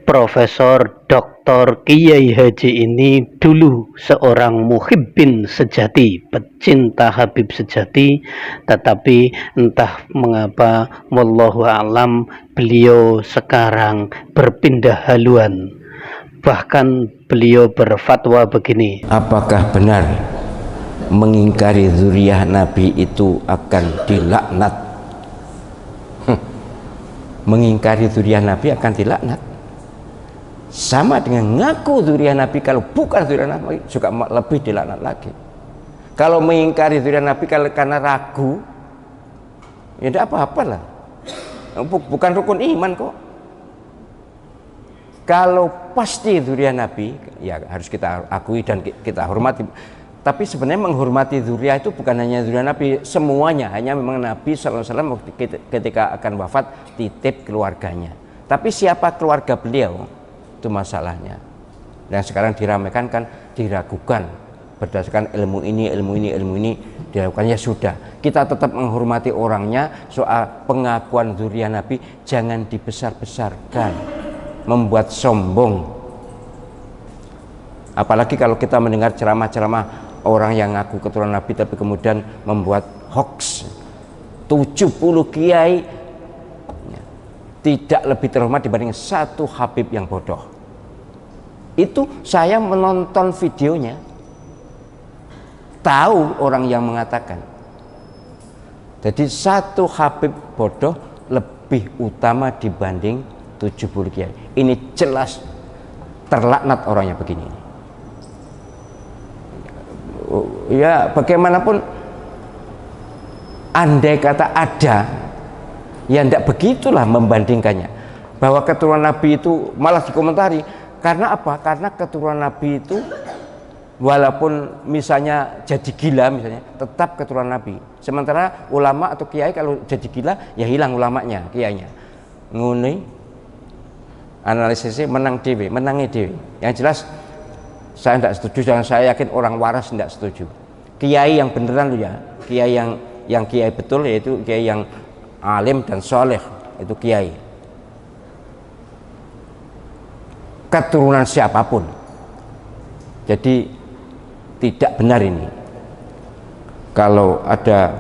Profesor Dr. Kiai Haji ini dulu seorang muhibbin sejati, pecinta Habib sejati, tetapi entah mengapa wallahu a'lam beliau sekarang berpindah haluan. Bahkan beliau berfatwa begini. Apakah benar mengingkari zuriyah Nabi itu akan dilaknat? Mengingkari zuriyah Nabi akan dilaknat. Sama dengan ngaku zuriyah Nabi, kalau bukan zuriyah Nabi juga lebih dilaknat lagi. Kalau mengingkari zuriyah Nabi karena ragu, ya tidak apa-apa lah. Bukan rukun iman kok. Kalau pasti zuriyah Nabi, ya harus kita akui dan kita hormati. Tapi sebenarnya menghormati zuriyah itu bukan hanya zuriyah Nabi, semuanya. Hanya memang Nabi SAW ketika akan wafat titip keluarganya. Tapi siapa keluarga beliau? Itu masalahnya. Dan sekarang diramaikan kan, diragukan berdasarkan ilmu ini diragukan. Ya sudah, kita tetap menghormati orangnya. Soal pengakuan zuriyah Nabi jangan dibesar-besarkan, membuat sombong. Apalagi kalau kita mendengar ceramah-ceramah orang yang ngaku keturunan Nabi tapi kemudian membuat hoax. 70 kiai tidak lebih terhormat dibanding satu Habib yang bodoh. Itu saya menonton videonya, tahu orang yang mengatakan. Jadi satu Habib bodoh lebih utama dibanding 70 kiai. Ini jelas terlaknat orangnya begini. Ya bagaimanapun, andai kata ada, ya tidak begitulah membandingkannya. Bahwa keturunan Nabi itu malah dikomentari. Karena apa? Karena keturunan Nabi itu walaupun misalnya jadi gila misalnya, tetap keturunan Nabi. Sementara ulama atau kiai kalau jadi gila, ya hilang ulamanya, kiainya. Nguni analisisnya menangi dewi. Yang jelas saya tidak setuju, dan saya yakin orang waras tidak setuju. Kiai yang beneran ya, kiai yang kiai betul, yaitu kiai yang alim dan soleh, itu kiai. Keturunan siapapun. Jadi tidak benar ini kalau ada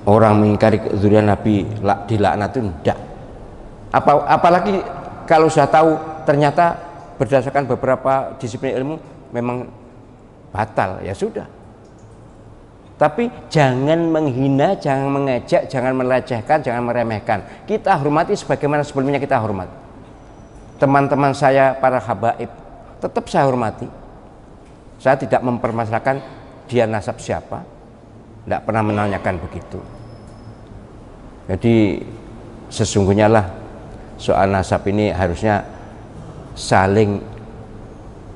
orang mengingkari zuriyah Nabi dilaknat, itu tidak. Apalagi kalau sudah tahu ternyata berdasarkan beberapa disiplin ilmu memang batal, ya sudah. Tapi jangan menghina, jangan mengejek, jangan melecehkan, jangan meremehkan. Kita hormati sebagaimana sebelumnya kita hormat. Teman-teman saya para habaib tetap saya hormati. Saya tidak mempermasalahkan dia nasab siapa, tidak pernah menanyakan begitu. Jadi sesungguhnya lah soal nasab ini harusnya saling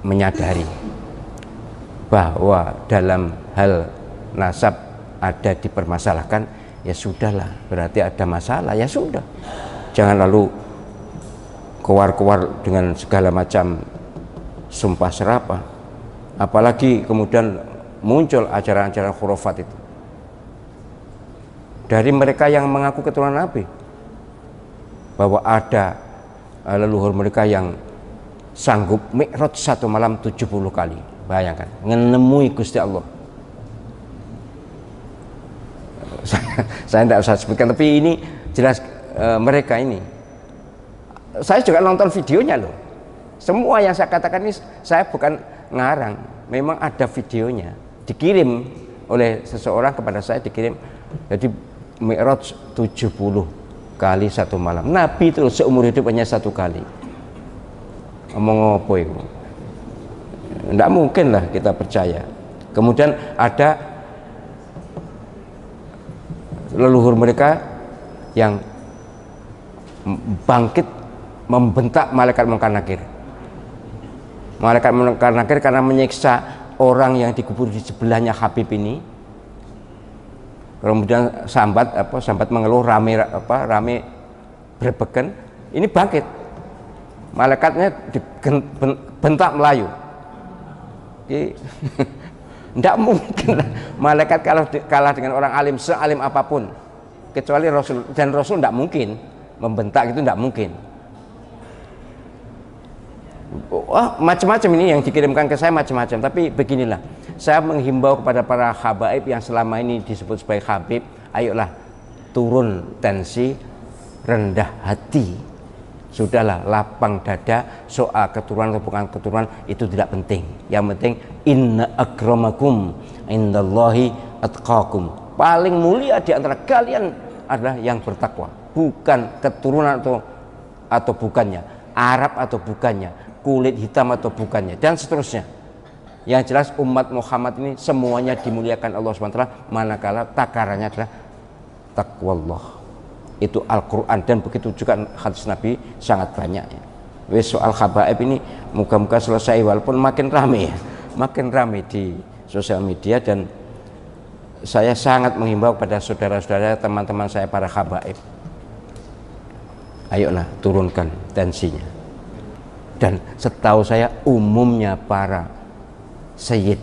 menyadari bahwa dalam hal nasab ada dipermasalahkan, ya sudahlah, berarti ada masalah, ya sudah. Jangan lalu keluar-keluar dengan segala macam sumpah serapah, apalagi kemudian muncul ajaran-ajaran khurafat itu dari mereka yang mengaku keturunan Nabi, bahwa ada leluhur mereka yang sanggup mi'raj satu malam 70 kali. Bayangkan, menemui Gusti Allah. Saya tidak usah sebutkan, tapi ini jelas mereka ini. Saya juga nonton videonya loh. Semua yang saya katakan ini saya bukan ngarang, memang ada videonya, dikirim oleh seseorang kepada saya, dikirim. Jadi mi'raj 70 kali satu malam. Nabi itu seumur hidup hanya satu kali. Ngomong apa itu? Tidak mungkin lah kita percaya. Kemudian ada leluhur mereka yang bangkit membentak malaikat Munkar Nakir. Malaikat Munkar Nakir karena menyiksa orang yang dikubur di sebelahnya Habib ini. Kemudian sambat mengeluh, rame berbeken. Ini bangkit. Malaikatnya dibentak Melayu. Tidak mungkin malaikat kalah dengan orang alim, sealim apapun, kecuali Rasul, dan Rasul tidak mungkin membentak, itu tidak mungkin. Macam-macam ini yang dikirimkan ke saya, macam-macam. Tapi beginilah, saya menghimbau kepada para habaib yang selama ini disebut sebagai habib, ayolah turun tensi, rendah hati, sudahlah lapang dada. Soal keturunan atau bukan keturunan itu tidak penting. Yang penting inna akramakum indallahi atqakum. Paling mulia di antara kalian adalah yang bertakwa, bukan keturunan atau bukannya, Arab atau bukannya, kulit hitam atau bukannya, dan seterusnya. Yang jelas umat Muhammad ini semuanya dimuliakan Allah SWT, manakala takarannya adalah taqwallah. Itu Al-Quran, dan begitu juga hadis Nabi sangat banyak ya. Soal habaib ini muka-muka selesai, walaupun makin ramai ya, makin ramai di sosial media. Dan saya sangat menghimbau pada saudara-saudara, teman-teman saya para habaib, ayolah turunkan tensinya. Dan setahu saya umumnya para sayyid,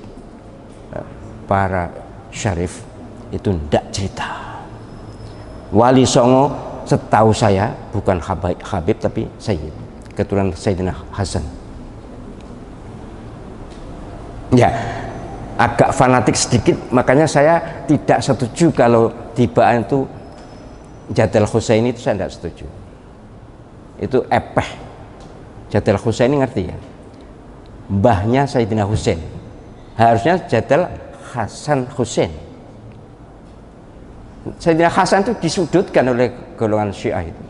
para syarif itu tidak cerita. Wali Songo setahu saya bukan habib tapi sayyid, keturunan Sayyidina Hasan. Ya, agak fanatik sedikit, makanya saya tidak setuju kalau tibaan itu Jadal Husaini, itu saya tidak setuju. Itu epeh. Jadal Husaini ngerti ya? Mbahnya Sayyidina Husain. Harusnya Jadal Hasan Husain. Sayyidina Hasan itu disudutkan oleh golongan Syiah itu.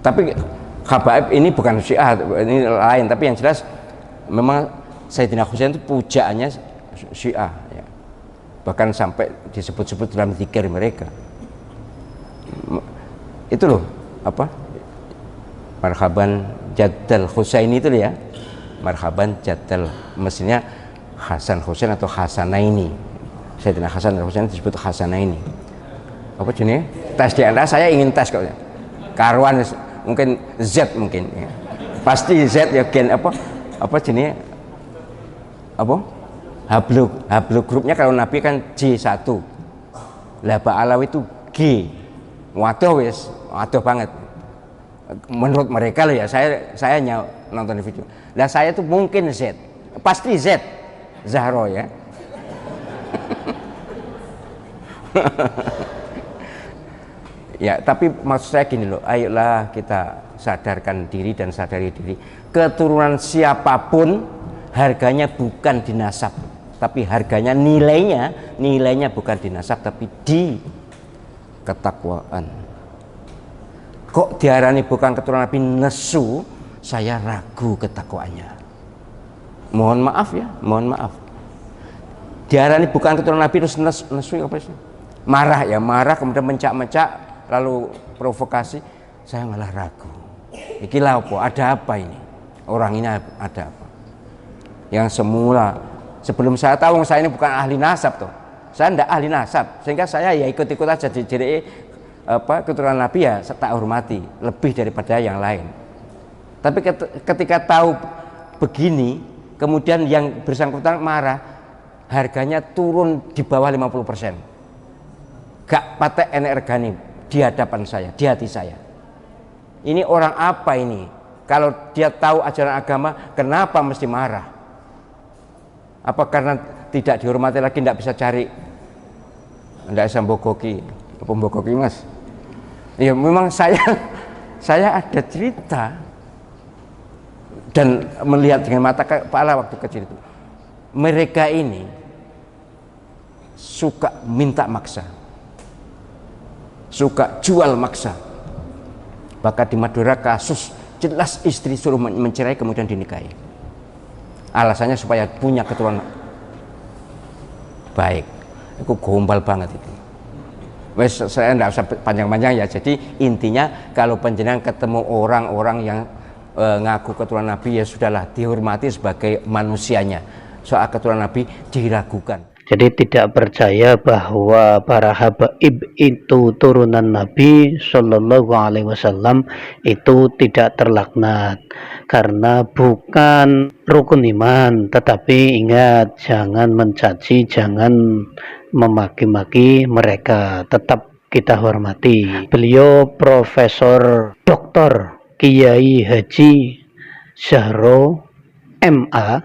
Tapi habaib ini bukan Syiah, ini lain. Tapi yang jelas memang Sayyidina Husain itu pujaannya Syiah ya. Bahkan sampai disebut-sebut dalam zikir mereka. Itu loh, apa? Marhaban Jadal Husaini itu ya. Marhaban Jadal, mestinya Hasan Husain atau Hasanaini. Sayyidina Hasan dan Husain disebut Hasanaini. Apa jenis? Tes DNA saya ingin tes kok. Karuan mungkin Z mungkin ya. Pasti Z ya, gen apa? Apa jenis? Apa? Hablu grupnya kalau Nabi kan J1. Lah Pak Alawi itu G. Waduh wis, waduh banget. Menurut mereka loh ya, saya nonton di video. Lah saya tuh mungkin Z. Pasti Z. Zahro ya. Ya, tapi maksud saya gini loh, ayolah kita sadarkan diri dan sadari diri. Keturunan siapapun harganya bukan di nasab, tapi harganya nilainya bukan di nasab tapi di ketakwaan. Kok diarani bukan keturunan Nabi nesu, saya ragu ketakwaannya. Mohon maaf ya, mohon maaf. Diarani bukan keturunan Nabi terus nesu apa sih? Marah ya, marah kemudian mencak-mencak lalu provokasi, saya malah ragu. Iki lha apa? Ada apa ini? Orang ini ada apa? Yang semula sebelum saya tahu saya ini bukan ahli nasab tuh. Saya tidak ahli nasab, sehingga saya ya ikut-ikut aja jadi apa keturunan Nabi ya tak hormati lebih daripada yang lain. Tapi ketika tahu begini, kemudian yang bersangkutan marah, harganya turun di bawah 50%. Gak patek enek regani di hadapan saya, di hati saya. Ini orang apa ini? Kalau dia tahu ajaran agama, kenapa mesti marah? Apa karena tidak dihormati lagi, tidak bisa cari, tidak bisa bogoki, pembogoki mas? Ya memang saya ada cerita dan melihat dengan mata kepala waktu kecil itu. Mereka ini suka minta maksa, suka jual maksa. Bahkan di Madura kasus jelas istri suruh mencerai kemudian dinikahi. Alasannya supaya punya keturunan baik. Itu gombal banget itu. Wes saya enggak usah panjang-panjang ya. Jadi intinya kalau panjenengan ketemu orang-orang yang ngaku keturunan Nabi, ya sudahlah, dihormati sebagai manusianya. Soal keturunan Nabi diragukan. Jadi tidak percaya bahwa para habaib itu turunan Nabi Shallallahu Alaihi Wasallam itu tidak terlaknat karena bukan rukun iman. Tetapi ingat, jangan mencaci, jangan memaki-maki mereka, tetap kita hormati. Beliau Profesor Doktor Kiai Haji Zahro MA,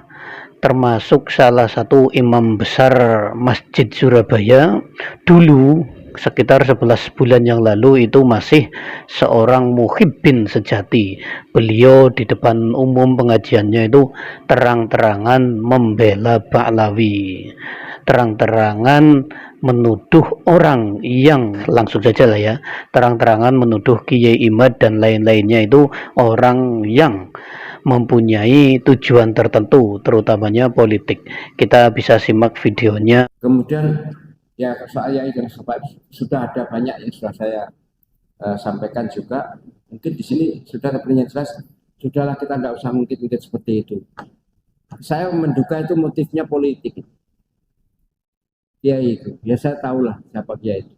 termasuk salah satu imam besar Masjid Surabaya. Dulu sekitar 11 bulan yang lalu itu masih seorang muhibbin sejati. Beliau di depan umum pengajiannya itu terang-terangan membela Ba'lawi, terang-terangan menuduh orang yang, langsung saja lah ya, terang-terangan menuduh Kiai Imad dan lain-lainnya itu orang yang mempunyai tujuan tertentu, terutamanya politik. Kita bisa simak videonya. Kemudian ya soal Yai dan Habaib sudah ada banyak yang sudah saya sampaikan juga. Mungkin di sini sudah yang jelas, sudahlah kita nggak usah mungkin seperti itu. Saya menduga itu motifnya politik. Kiai itu, ya saya tahulah siapa Kiai itu.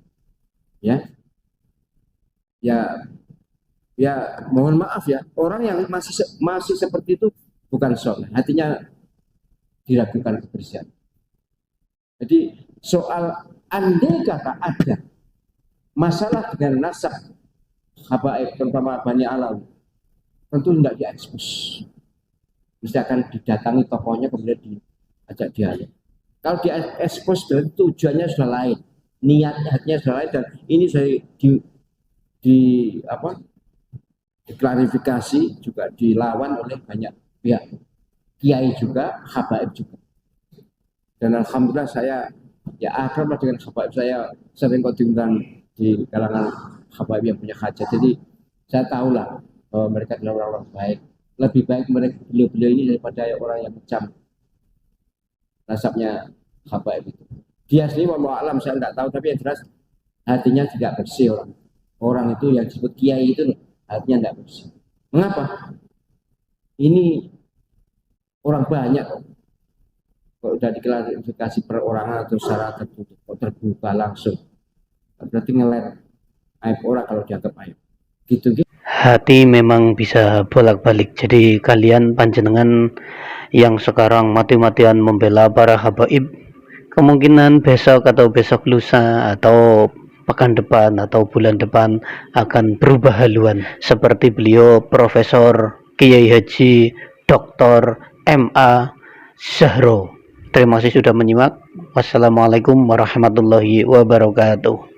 Ya, mohon maaf ya, orang yang masih seperti itu bukan soleh, hatinya diragukan kebersihan. Jadi soal andai kata ada masalah dengan nasab habaib, terutama Bani Alawi, tentu tidak diekspos. Mesti akan didatangi tokohnya, kemudian diajak dialog. Kalau diekspos, tujuannya sudah lain, niatnya sudah lain, dan ini saya diklarifikasi juga, dilawan oleh banyak pihak, kiai juga, habaib juga. Dan alhamdulillah saya ya akrab dengan habaib. Saya sering kok diundang di kalangan habaib yang punya hajat. Jadi saya tahulah bahwa mereka adalah orang-orang baik. Lebih baik mereka beliau ini daripada orang yang macam nasabnya habaib itu. Dia sendiri mau alam saya tidak tahu, tapi yang jelas hatinya tidak bersih orang. Orang itu yang disebut kiai itu hatinya tidak bersih. Mengapa? Ini orang banyak kok. Kalau sudah diklarifikasi perorangan atau secara tertutup, terbuka langsung, berarti ngeler aib orang kalau dianggap aib. Gitu. Hati memang bisa bolak-balik. Jadi kalian panjenengan yang sekarang mati-matian membela para habaib, kemungkinan besok atau besok lusa atau pekan depan atau bulan depan akan berubah haluan seperti beliau Profesor Kiai Haji Dr. MA Zahro. Terima kasih sudah menyimak. Wassalamualaikum warahmatullahi wabarakatuh.